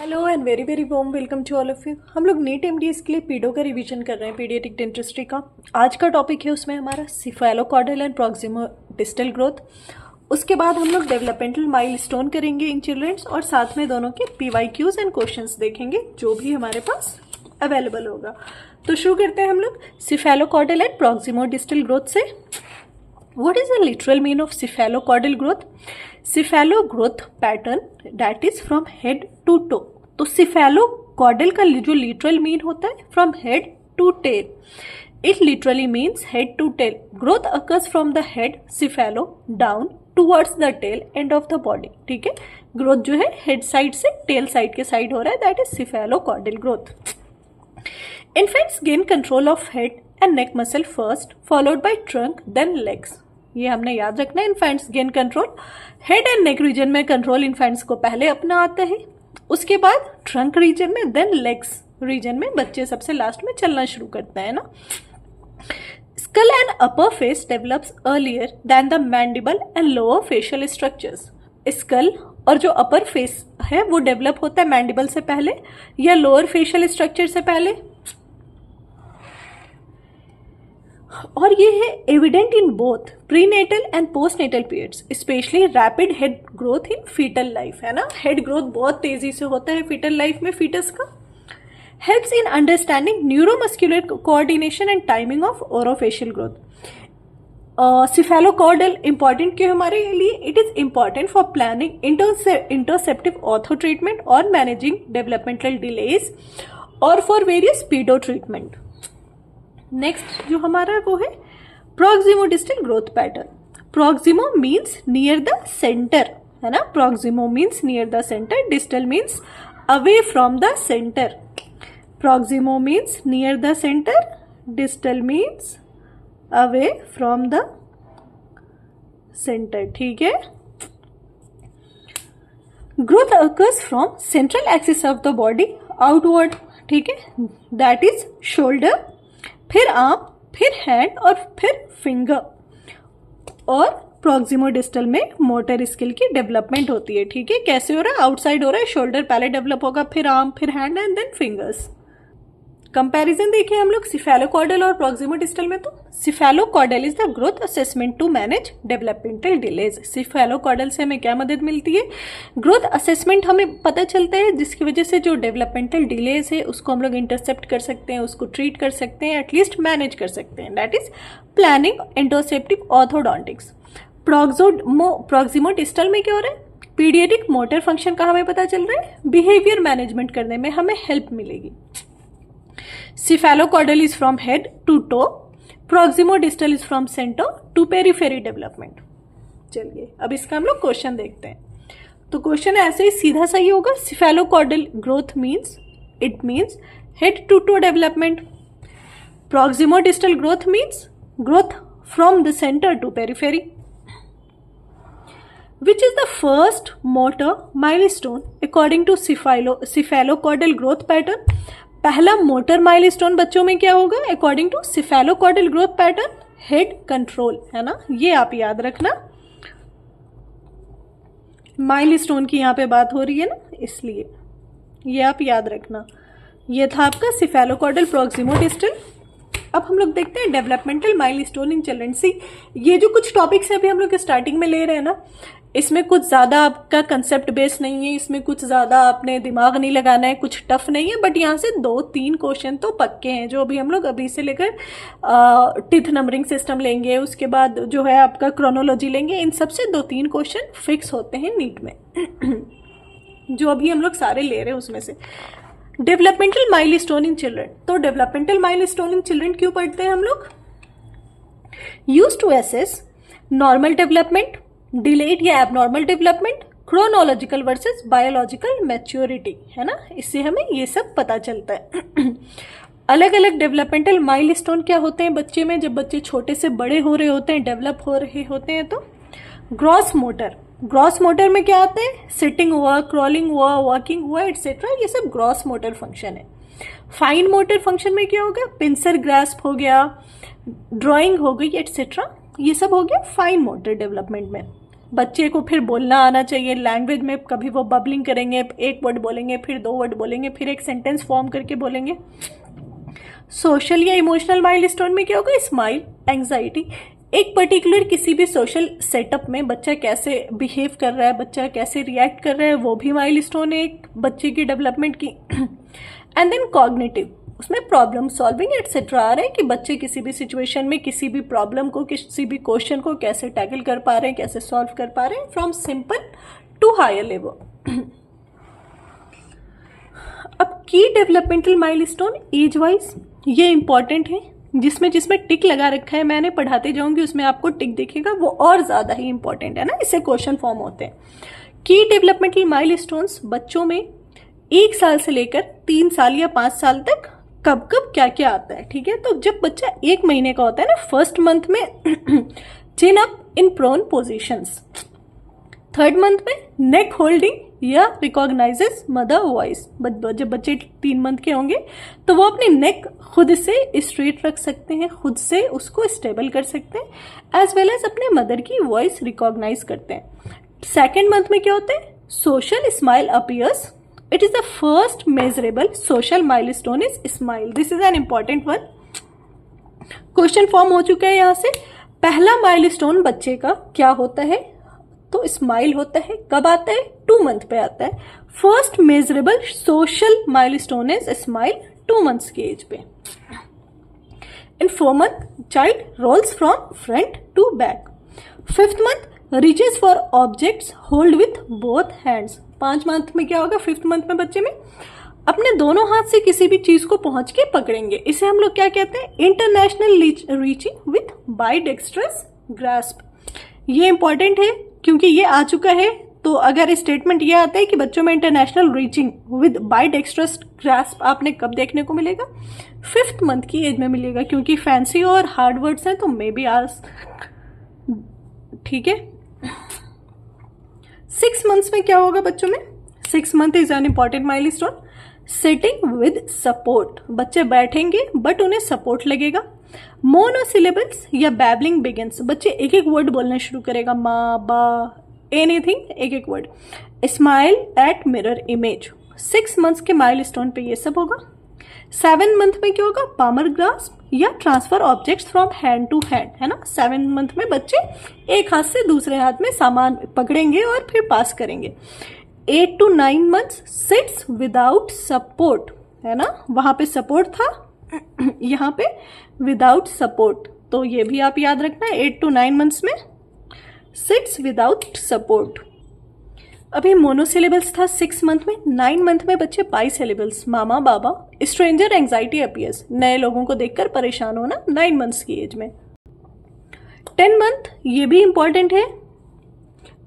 Hello and very very warm welcome to all of you. हम लोग NEET MDS के लिए पीडो का रिवीजन कर रहे हैं, पीडियाट्रिक डेंटिस्ट्री का। आज का टॉपिक है उसमें हमारा सिफेलोकॉर्डल एंड प्रॉक्सिमो डिस्टल ग्रोथ। उसके बाद हम लोग डेवलपमेंटल माइलस्टोन करेंगे इन चिल्ड्रंस और साथ में दोनों के पीवाईक्यूज एंड क्वेश्चंस देखेंगे जो भी हमारे पास अवेलेबल होगा। तो शुरू करते हैं हम लोग सिफेलोकॉर्डल एंड प्रॉक्सिमो डिस्टल ग्रोथ से। What is the literal mean of cephalocaudal growth? Cephalo growth pattern that is from head to toe. तो cephalocaudal का जो literal mean होता है from head to tail. It literally means head to tail. Growth occurs from the head cephalo down towards the tail end of the body. ठीक है, growth जो है head side से tail side के side हो रहा है, that is cephalocaudal growth. Infants gain control of head and neck muscle first, followed by trunk, then legs. ये हमने याद रखना है। Infants gain control, head and neck region में कंट्रोल इन्फेंट्स को पहले अपना आता है, उसके बाद ट्रंक रीजन में, देन लेग्स रीजन में बच्चे सबसे लास्ट में चलना शुरू करते हैं ना। Skull and upper face develops earlier than the mandible and lower facial structures. Skull और जो अपर फेस है वो डेवलप होता है मैंडिबल से पहले या लोअर फेशियल स्ट्रक्चर से पहले, और ये है evident in both prenatal and postnatal periods, especially rapid head growth in fetal life, है ना। हेड ग्रोथ बहुत तेजी से होता है फीटल लाइफ में फीटस का। Helps in understanding neuromuscular coordination and timing of orofacial growth. Cephalocaudal important क्यों हमारे लिए? It is important for planning interceptive ortho treatment और मैनेजिंग डेवलपमेंटल डिलेज और for various pedo treatment. Next जो हमारा वो है proximo distal growth pattern. Proximo means near the centre, है ना। Proximo means near the centre, distal means away from the centre. Proximo means near the centre, distal means away from the centre, ठीक है। Growth occurs from central axis of the body outward, ठीक है, that is shoulder, फिर arm, फिर hand और फिर finger. और proximo distal में मोटर स्किल की डेवलपमेंट होती है, ठीक है। कैसे हो रहा है? आउटसाइड हो रहा है, शोल्डर पहले डेवलप होगा, फिर आर्म, फिर hand and then fingers. Comparison देखिए हम लोग सिफेलोकॉर्डल और प्रॉक्सिमो डिस्टल में। तो cephalocaudal is the growth assessment to manage developmental delays. Cephalocaudal से हमें क्या मदद मिलती है? ग्रोथ असेसमेंट हमें पता चलता है, जिसकी वजह से जो डेवलपमेंटल डिलेज है उसको हम लोग इंटरसेप्ट कर सकते हैं, उसको ट्रीट कर सकते हैं, एटलीस्ट मैनेज कर सकते हैं। That is planning interceptive orthodontics. Proximo distal में क्या हो रहा है? पीडियाट्रिक मोटर फंक्शन का हमें पता चल रहा है, बिहेवियर मैनेजमेंट करने में हमें हेल्प मिलेगी। Cephalocaudal is from head to toe, proximo-distal is from center to periphery development। चलिए अब इसका हम लोग क्वेश्चन देखते हैं। तो क्वेश्चन ऐसे ही सीधा सही होगा। Cephalocaudal growth means it means head to toe development. Proximo-distal growth means growth from the center to periphery. Which is the first motor milestone according to cephalocaudal growth pattern? पहला motor milestone बच्चों में क्या होगा according to cephalocaudal growth pattern? Head control, है ना। ये आप याद रखना, माइलस्टोन की यहाँ पे बात हो रही है ना, इसलिए ये आप याद रखना। ये था आपका सिफेलोकॉर्डल प्रॉक्सिमो डिस्टल। अब हम लोग देखते हैं डेवलपमेंटल माइलस्टोन इन चिल्ड्रन। सी ये जो कुछ टॉपिक्स हैं अभी हम लोग स्टार्टिंग में ले रहे हैं ना, इसमें कुछ ज़्यादा आपका कंसेप्ट बेस नहीं है, इसमें कुछ ज़्यादा आपने दिमाग नहीं लगाना है, कुछ टफ नहीं है, बट यहाँ से 2-3 क्वेश्चन तो पक्के हैं जो अभी हम लोग अभी से लेकर टिथ नंबरिंग सिस्टम लेंगे, उसके बाद जो है आपका क्रोनोलॉजी लेंगे। इन सब से 2-3 क्वेश्चन फिक्स होते हैं नीट में जो अभी हम लोग सारे ले रहे हैं उसमें से। Developmental milestone in children. तो डेवलपमेंटल माइलस्टोन इन चिल्ड्रन क्यों पढ़ते हैं हम लोग? Used to assess normal development, delayed या abnormal development, chronological versus biological maturity, है ना। इससे हमें ये सब पता चलता है। अलग अलग डेवलपमेंटल माइलस्टोन क्या होते हैं बच्चे में? जब बच्चे छोटे से बड़े हो रहे होते हैं, डेवलप हो रहे होते हैं, तो ग्रॉस मोटर। ग्रॉस मोटर में क्या आते हैं? सिटिंग हुआ, क्रॉलिंग हुआ, वॉकिंग हुआ, एटसेट्रा, ये सब ग्रॉस मोटर फंक्शन है। फाइन मोटर फंक्शन में क्या होगा? पिंसर ग्रास्प हो गया, ड्राइंग हो गई, एटसेट्रा, ये सब हो गया फाइन मोटर डेवलपमेंट में। बच्चे को फिर बोलना आना चाहिए लैंग्वेज में, कभी वो बबलिंग करेंगे, एक वर्ड बोलेंगे, फिर 2 वर्ड बोलेंगे, फिर एक सेंटेंस फॉर्म करके बोलेंगे। सोशल या इमोशनल माइलस्टोन में क्या होगा, स्माइल, एंग्जाइटी। एक पर्टिकुलर किसी भी सोशल सेटअप में बच्चा कैसे बिहेव कर रहा है, बच्चा कैसे रिएक्ट कर रहा है, वो भी माइलस्टोन है एक बच्चे की डेवलपमेंट की। एंड देन कॉग्निटिव, उसमें प्रॉब्लम सॉल्विंग एटसेट्रा आ रहे हैं कि बच्चे किसी भी सिचुएशन में किसी भी प्रॉब्लम को, किसी भी क्वेश्चन को कैसे टैकल कर पा रहे हैं, कैसे सॉल्व कर पा रहे हैं, from simple to higher level. अब की डेवलपमेंटल माइलस्टोन एज वाइज ये इंपॉर्टेंट है, जिसमें जिसमें टिक लगा रखा है, मैंने पढ़ाते जाऊंगी उसमें आपको टिक दिखेगा, वो और ज्यादा ही इंपॉर्टेंट है ना, इससे क्वेश्चन फॉर्म होते हैं। की डेवलपमेंटल माइलस्टोन्स बच्चों में 1 साल से लेकर 3 साल या 5 साल तक कब कब क्या क्या आता है, ठीक है। तो जब बच्चा 1 महीने का होता है ना, फर्स्ट मंथ में chin up in prone positions, 3rd month में नेक होल्डिंग या रिकॉग्नाइजेस मदर वॉइस। जब बच्चे 3 मंथ के होंगे तो वो अपनी नेक खुद से स्ट्रेट रख सकते हैं, खुद से उसको स्टेबल कर सकते हैं, एज वेल एज अपने मदर की वॉइस रिकॉग्नाइज करते हैं। 2nd मंथ में क्या होता है, social smile appears, it is the first measurable social milestone is smile, this is an important one. Question form हो चुका है यहाँ से। पहला माइलस्टोन बच्चे का क्या होता है, तो स्माइल होता है। कब आता है, 2 मंथ पे आता है। First measurable social milestone is smile 2 months की एज पे। In 4 month child rolls from front to back. 5th month reaches for objects hold with both hands. 5 month में क्या होगा, 5th मंथ में बच्चे में अपने दोनों हाथ से किसी भी चीज को पहुंच के पकड़ेंगे। इसे हम लोग क्या कहते हैं, इंटरनेशनल रीचिंग विथ बाइडेक्स्ट्रस ग्रास्प। ये इंपॉर्टेंट है क्योंकि ये आ चुका है, तो अगर स्टेटमेंट ये आता है कि बच्चों में इंटरनेशनल रीचिंग विद बाइडेक्स्ट्रस ग्रास्प आपने कब देखने को मिलेगा, 5th मंथ की एज में मिलेगा, क्योंकि फैंसी और हार्ड वर्ड्स हैं तो मे बी आज, ठीक है। 6 मंथ्स में क्या होगा बच्चों में, 6 month is an important milestone. Sitting with support, बच्चे बैठेंगे बट उन्हें सपोर्ट लगेगा। मोनोसिलेबल्स या बैबलिंग बिगिंस, बच्चे एक एक वर्ड बोलना शुरू करेगा, माँ बा एनीथिंग, एक एक word. Smile at mirror image, 6 months के माइलस्टोन पे ये सब होगा। 7 मंथ में क्या होगा, पामर ग्रास्प या transfer objects from hand to hand, है ना। 7 मंथ में बच्चे एक हाथ से दूसरे हाथ में सामान पकड़ेंगे और फिर पास करेंगे। 8 to 9 months sits without support, है ना, वहां पे सपोर्ट था, यहाँ पे विदाउट सपोर्ट, तो ये भी आप याद रखना है। 8 to 9 मंथ्स में सिट्स विदाउट सपोर्ट। अभी मोनोसिलेबल्स था 6 मंथ में। 9 मंथ में बच्चे by syllables, mama Baba. Stranger anxiety appears, नए लोगों को देखकर परेशान होना 9 मंथ्स की एज में। 10 मंथ ये भी इंपॉर्टेंट है,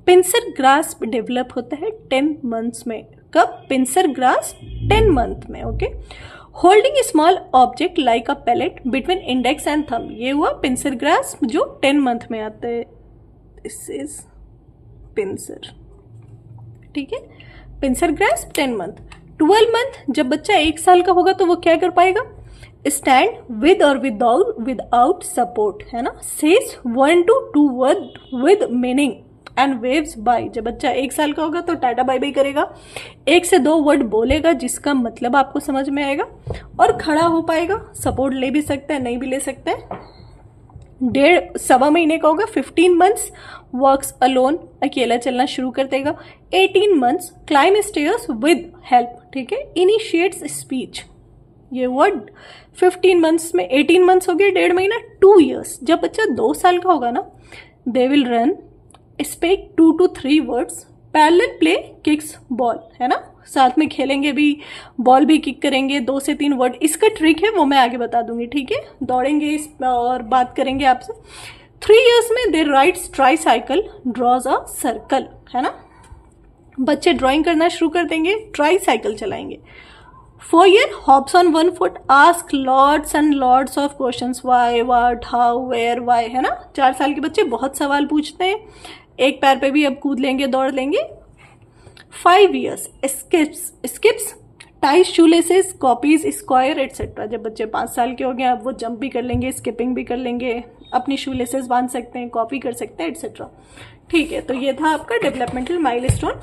पिंसर ग्रास्प डेवलप होता है 10 मंथ्स में। कब, पिंसर ग्रास्प 10 मंथ में, okay. Holding small object like a pellet between index and thumb, ये हुआ पिंसर ग्रास्प जो 10 मंथ में आता है। दिस इज पिंसर, ठीक है, पिंसर ग्रास्प 10 मंथ। 12 मंथ जब बच्चा 1 साल का होगा तो वो क्या कर पाएगा, स्टैंड विद और विदाउट सपोर्ट, है ना। Says 1 to 2 word with meaning and waves bye, जब बच्चा 1 साल का होगा तो टाटा बाय बाय करेगा, 1 से 2 वर्ड बोलेगा जिसका मतलब आपको समझ में आएगा और खड़ा हो पाएगा। सपोर्ट ले भी सकता है, नहीं भी ले सकता है। 1.5-1.25 महीने का होगा। 15 मंथ्स वर्क्स अलोन, अकेला चलना शुरू कर देगा। 18 months climb stairs with help, ठीक है, इनिशिएट्स स्पीच, ये वर्ड 15 मंथ्स में। 18 मंथ्स हो गया, 1.5 महीना। 2 years जब बच्चा 2 साल का होगा ना, they will run, speak 2 to 3 words, parallel play, kicks ball, है ना, साथ में खेलेंगे भी, बॉल भी किक करेंगे, 2 से 3 वर्ड। इसका ट्रिक है वो मैं आगे बता दूंगी, ठीक है, दौड़ेंगे इस और बात करेंगे आपसे। 3 years में they rides tricycle, draws a circle, है ना, बच्चे ड्राइंग करना शुरू कर देंगे, ट्राईसाइकिल चलाएंगे। 4 year hops on 1 foot, ask lots and lots of questions, why, what, how, where, why, है ना। 4 साल के बच्चे बहुत सवाल पूछते हैं, एक पैर पे भी अब कूद लेंगे, दौड़ लेंगे। 5 years skips, tie shoelaces, copies, square etcetera, जब बच्चे 5 साल के हो गए अब वो जंप भी कर लेंगे, स्किपिंग भी कर लेंगे, अपनी शूलेसेस बांध सकते हैं, कॉपी कर सकते हैं एटसेट्रा। ठीक है, तो ये था आपका डेवलपमेंटल माइलस्टोन।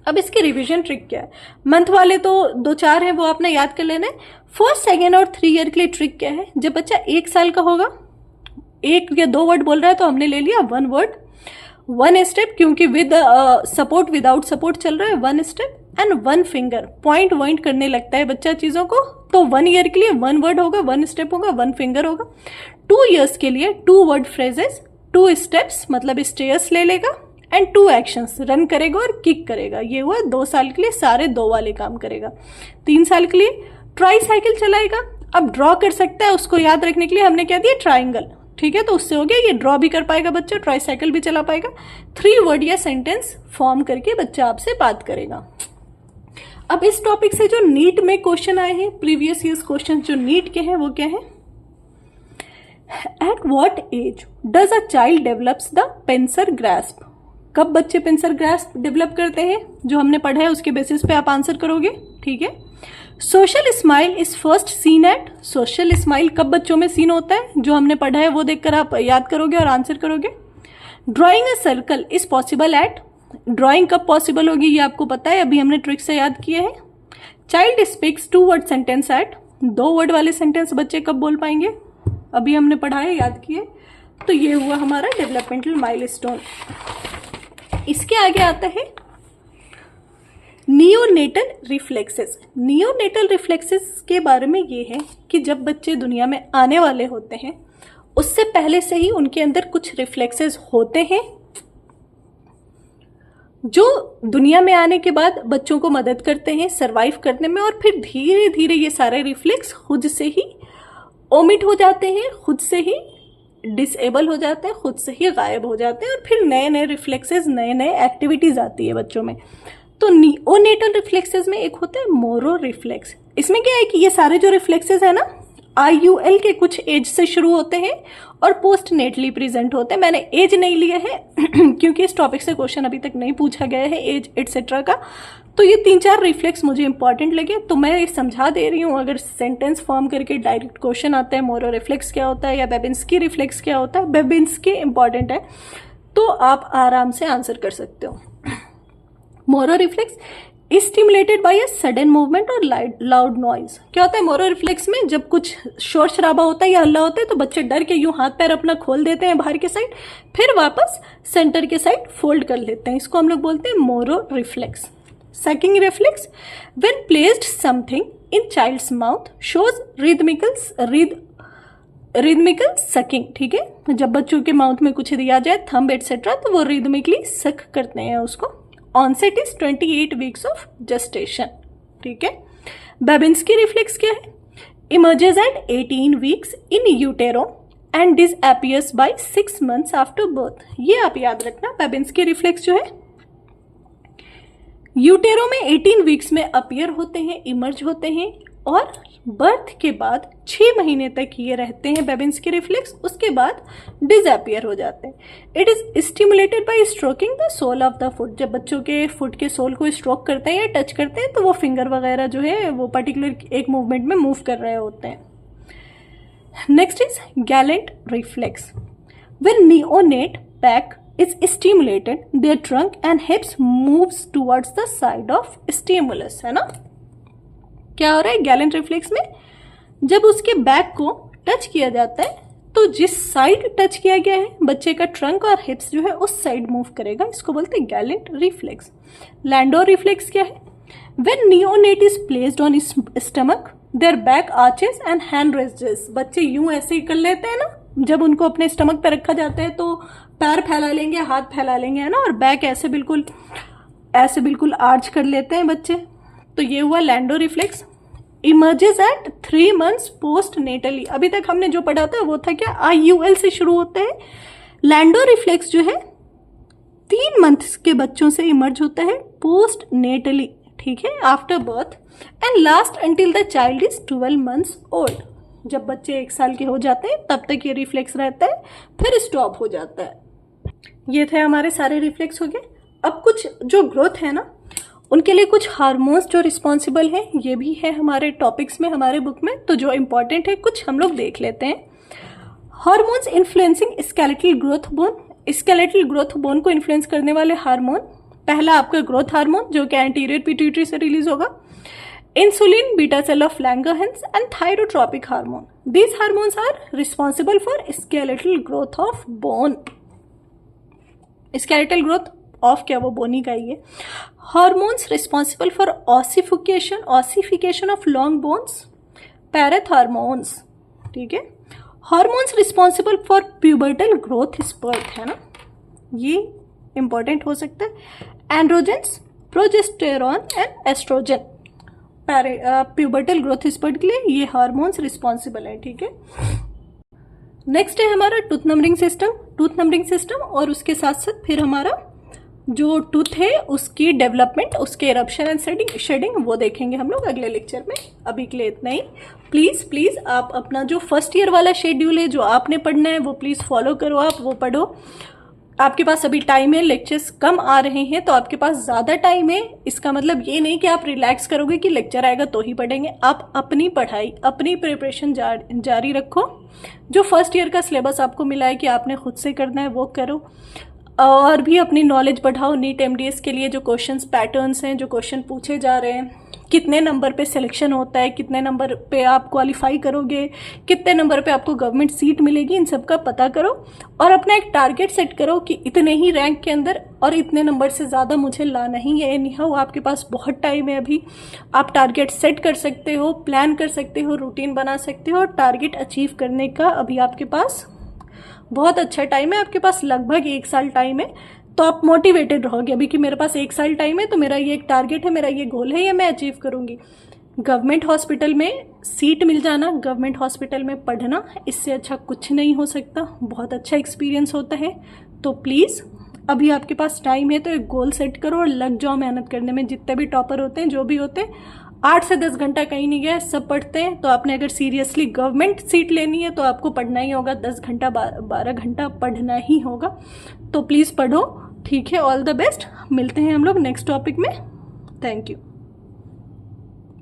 अब इसकी रिवीजन ट्रिक क्या है? मंथ वाले तो 2-4 है, वो आपने याद कर लेना है। फर्स्ट, सेकेंड और 3 ईयर के लिए ट्रिक क्या है? जब बच्चा 1 साल का होगा, 1 या 2 वर्ड बोल रहा है तो हमने ले लिया 1 वर्ड 1 स्टेप, क्योंकि विद सपोर्ट विदाउट सपोर्ट चल रहा है 1 स्टेप, एंड 1 फिंगर पॉइंट वॉइंट करने लगता है बच्चा चीजों को, तो 1 ईयर के लिए 1 वर्ड होगा, 1 स्टेप होगा, 1 फिंगर होगा। 2 ईयर्स के लिए 2 वर्ड फ्रेजेस, 2 स्टेप्स मतलब स्टेयर्स ले लेगा, एंड 2 एक्शंस, रन करेगा और किक करेगा। ये हुआ 2 साल के लिए सारे 2 वाले काम करेगा। 3 साल के लिए ट्राई साइकिल चलाएगा। अब ड्रॉ कर सकता है, उसको याद रखने के लिए हमने क्या दिया? ट्राइंगल, ठीक है, तो उससे हो गया, ये ड्रॉ भी कर पाएगा बच्चा, ट्राई साइकिल भी चला पाएगा। 3 वर्ड या सेंटेंस फॉर्म करके बच्चा आपसे बात करेगा। अब इस टॉपिक से जो नीट में क्वेश्चन आए हैं, प्रीवियस ईयर्स क्वेश्चन जो नीट के हैं, वो क्या है? At what age does a child develops the pincer grasp? कब बच्चे पिंसर ग्रास्प डेवलप करते हैं? जो हमने पढ़ा है उसके बेसिस पे आप आंसर करोगे, ठीक है। Social smile is first seen at? Social smile कब बच्चों में सीन होता है? जो हमने पढ़ा है वो देखकर आप याद करोगे और आंसर करोगे। Drawing a circle is possible at? Drawing कब पॉसिबल होगी ये आपको पता है, अभी हमने ट्रिक से याद किए हैं। Child speaks 2 word sentence at? 2 word वाले सेंटेंस बच्चे कब बोल पाएंगे? अभी हमने पढ़ा है, याद किए। तो ये हुआ हमारा डेवलपमेंटल माइलस्टोन। इसके आगे आता है नियोनेटल रिफ्लेक्सेस। नियोनेटल रिफ्लेक्सेस के बारे में ये है कि जब बच्चे दुनिया में आने वाले होते हैं उससे पहले से ही उनके अंदर कुछ रिफ्लेक्सेस होते हैं जो दुनिया में आने के बाद बच्चों को मदद करते हैं सरवाइव करने में, और फिर धीरे धीरे ये सारे रिफ्लेक्स खुद से ही ओमिट हो जाते हैं, खुद से ही डिसेबल हो जाते हैं, खुद से ही गायब हो जाते हैं, और फिर नए नए रिफ्लेक्सेस, नए नए एक्टिविटीज आती है बच्चों में। तो नियोनेटल रिफ्लेक्सेस में एक होता है मोरो रिफ्लेक्स। इसमें क्या है कि ये सारे जो रिफ्लेक्सेस है ना, IUL के कुछ एज से शुरू होते हैं और पोस्ट नेटली प्रेजेंट होते हैं। मैंने एज नहीं लिया है क्योंकि इस टॉपिक से क्वेश्चन अभी तक नहीं पूछा गया है एज एटसेट्रा का। तो ये 3-4 रिफ्लेक्स मुझे इंपॉर्टेंट लगे तो मैं ये समझा दे रही हूँ। अगर सेंटेंस फॉर्म करके डायरेक्ट क्वेश्चन आता है मोरो रिफ्लेक्स क्या होता है या बेबिंस्की रिफ्लेक्स क्या होता है, बेबिंस्की इंपॉर्टेंट है, तो आप आराम से आंसर कर सकते हो। Moro reflex is stimulated bye a sudden movement और लाउड नॉइज। क्या होता है मोरो रिफ्लेक्स में? जब कुछ शोर शराबा होता है या हल्ला होता है तो बच्चे डर के यूं हाथ पैर अपना खोल देते हैं बाहर के साइड, फिर वापस सेंटर के साइड फोल्ड कर लेते हैं। इसको हम लोग बोलते हैं Moro reflex. Sucking reflex, when placed something in child's mouth shows rhythmical sucking. ठीक है, जब बच्चों के माउथ में कुछ दिया जाए, थंब एटसेट्रा, तो वो रिदमिकली सक करते हैं उसको। Onset is 28 weeks of gestation. ठीक है। बेबिंस्की रिफ्लेक्स क्या है? Emerges at 18 weeks in utero and disappears by 6 months after birth. ये आप याद रखना, बेबिंस्की रिफ्लेक्स जो है यूटेरो में 18 वीक्स में अपीयर होते हैं, इमर्ज होते हैं, और बर्थ के बाद 6 महीने तक ये रहते हैं बेबिंस्की रिफ्लेक्स, उसके बाद डिसअपियर हो जाते हैं। It is stimulated by stroking the sole of the foot. जब बच्चों के फुट के सोल को स्ट्रोक करते हैं या टच करते हैं तो वो फिंगर वगैरह जो है वो पर्टिकुलर एक मूवमेंट में मूव कर रहे होते हैं। Next is Gallant reflex. When neonate back is stimulated, their trunk and hips moves towards the side of stimulus, है ना। क्या हो रहा है गैलेंट रिफ्लेक्स में? जब उसके बैक को टच किया जाता है तो जिस साइड टच किया गया है बच्चे का ट्रंक और हिप्स जो है उस साइड मूव करेगा, इसको बोलते हैं गैलेंट रिफ्लेक्स। लैंडो रिफ्लेक्स क्या है? When neonate is placed on his stomach, their back arches and hand raises। बच्चे यूं ऐसे ही कर लेते हैं ना, जब उनको अपने स्टमक पे रखा जाता है तो पैर फैला लेंगे, हाथ फैला लेंगे, है ना, और बैक ऐसे बिल्कुल आर्च कर लेते हैं बच्चे। तो ये हुआ Landau reflex. Emerges at 3 months postnatally. अभी तक हमने जो पढ़ा था वो था क्या? IUL से शुरू होते हैं। लैंडो रिफ्लेक्स जो है 3 months के बच्चों से इमर्ज होता है पोस्ट नेटली, ठीक है, after birth, and last until the child is 12 months old. जब बच्चे 1 साल के हो जाते हैं तब तक ये रिफ्लेक्स रहता है, फिर स्टॉप हो जाता है। ये थे हमारे सारे रिफ्लेक्स हो गए। अब कुछ जो ग्रोथ है ना, उनके लिए कुछ हार्मोन्स जो रिस्पॉन्सिबल हैं, ये भी है हमारे टॉपिक्स में, हमारे बुक में। तो जो इंपॉर्टेंट है कुछ हम लोग देख लेते हैं। Hormones influencing skeletal growth bone skeletal growth bone को इन्फ्लुएंस करने वाले हार्मोन, पहला आपका ग्रोथ हार्मोन जो कि एंटीरियर पिट्यूटरी से रिलीज होगा, insulin, beta cell of Langerhans and thyrotropic hormone. These hormones are responsible for skeletal growth of bone. Skeletal growth of क्या, वो बोनी का ही है. Hormones responsible for ossification of long bones, parathormones. ठीक है. Hormones responsible for pubertal growth spurt, है ना, ये इंपॉर्टेंट हो सकता है. Androgens, progesterone and oestrogen, pubertal growth spurt के लिए ये हार्मोन्स रिस्पॉन्सिबल है. ठीक है. नेक्स्ट है हमारा टूथ नंबरिंग सिस्टम, और उसके साथ साथ फिर हमारा जो टूथ है उसकी डेवलपमेंट, उसके इरप्शन एंड शेडिंग वो देखेंगे हम लोग अगले लेक्चर में. अभी के लिए इतना ही. प्लीज़ आप अपना जो फर्स्ट ईयर वाला शेड्यूल है जो आपने पढ़ना है वो प्लीज़ फॉलो करो, आप वो पढ़ो. आपके पास अभी टाइम है, लेक्चर्स कम आ रहे हैं तो आपके पास ज़्यादा टाइम है. इसका मतलब ये नहीं कि आप रिलैक्स करोगे कि लेक्चर आएगा तो ही पढ़ेंगे. आप अपनी पढ़ाई, अपनी प्रिपरेशन जारी रखो. जो फर्स्ट ईयर का सिलेबस आपको मिला है कि आपने खुद से करना है वो करो, और भी अपनी नॉलेज बढ़ाओ. नीट एमडीएस के लिए जो क्वेश्चंस पैटर्न्स हैं, जो क्वेश्चन पूछे जा रहे हैं, कितने नंबर पे सिलेक्शन होता है, कितने नंबर पे आप क्वालिफाई करोगे, कितने नंबर पे आपको गवर्नमेंट सीट मिलेगी, इन सब का पता करो. और अपना एक टारगेट सेट करो कि इतने ही रैंक के अंदर और इतने नंबर से ज़्यादा मुझे लाना ही है. नहीं हो, आपके पास बहुत टाइम है अभी. आप टारगेट सेट कर सकते हो, प्लान कर सकते हो, रूटीन बना सकते हो. और टारगेट अचीव करने का अभी आपके पास बहुत अच्छा टाइम है. आपके पास लगभग 1 साल टाइम है, तो आप मोटिवेटेड रहोगे अभी कि मेरे पास 1 साल टाइम है, तो मेरा ये एक टारगेट है, मेरा ये गोल है, ये मैं अचीव करूँगी. गवर्नमेंट हॉस्पिटल में सीट मिल जाना, गवर्नमेंट हॉस्पिटल में पढ़ना, इससे अच्छा कुछ नहीं हो सकता. बहुत अच्छा एक्सपीरियंस होता है. तो प्लीज़ अभी आपके पास टाइम है तो एक गोल सेट करो और लग जाओ मेहनत करने में. जितने भी टॉपर होते हैं, जो भी होते हैं, 8 से 10 घंटा कहीं नहीं गया, सब पढ़ते हैं. तो आपने अगर सीरियसली गवर्नमेंट सीट लेनी है तो आपको पढ़ना ही होगा. 10 घंटा 12 घंटा पढ़ना ही होगा. तो प्लीज़ पढ़ो. ठीक है. All the best. मिलते हैं हम लोग नेक्स्ट टॉपिक में. Thank you.